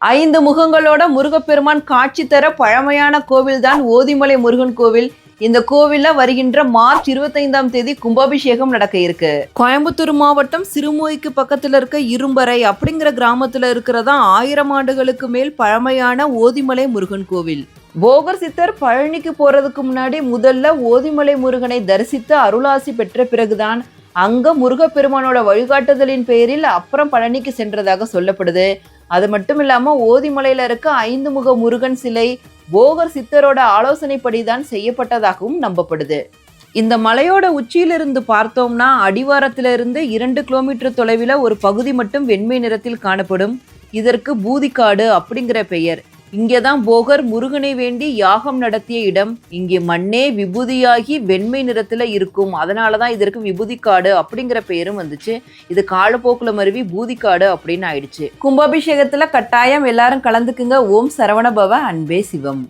5 முகங்களோட முருகப்பெருமான் காட்சி தர பழமையான கோவில் தான் ஓதிமலை முருகன் கோவில். இந்த கோவில்ல வருகின்ற மார்ச் 25ஆம் தேதி கும்பாபிஷேகம் நடக்க இருக்கு. கோயம்புத்தூர் மாவட்டம் சிறுமூய்க்கு பக்கத்துல இருக்க இரும்பறை அப்படிங்கிற கிராமத்துல இருக்கிறதா 1000 ஆண்டுகளுக்கு மேல் பழமையான ஓதிமலை முருகன் கோவில். போகர் சித்தர் பழனிக்கு போறதுக்கு முன்னாடி முதல்ல ஓதிமலை முருகனை தரிசித்து அருளாசி பெற்ற பிறகுதான் அங்க முருகப்பெருமானோட வழிகாட்டுதலின் பெயரில் அப்புறம் பழனிக்கு சென்றதாக சொல்லப்படுது. அது மட்டும் இல்லாம ஓதிமலையில இருக்க 5 முக முருகன் சிலை போகர் சித்தரோட ஆலோசனைப்படிதான் செய்யப்பட்டதாகவும் நம்பப்படுது. இந்த மலையோட உச்சியிலிருந்து பார்த்தோம்னா அடிவாரத்திலிருந்து 2 கிலோமீட்டர் தொலைவில் ஒரு பகுதி மட்டும் வெண்மை நிறத்தில் காணப்படும். இதற்கு பூதிக்காடு அப்படிங்கிற பெயர். இங்கேதான் போகர் முருகனை வேண்டி யாகம் நடத்திய இடம். இங்கே மண்ணே விபூதியாகி வெண்மை நிறத்துல இருக்கும். அதனாலதான் இதற்கு விபூதிக்காடு அப்படிங்கிற பெயரும் வந்துச்சு. இது காலப்போக்குல மருவி பூதிக்காடு அப்படின்னு ஆயிடுச்சு. கும்பாபிஷேகத்துல கட்டாயம் எல்லாரும் கலந்துக்குங்க. ஓம் சரவணபவ, அன்பே சிவம்.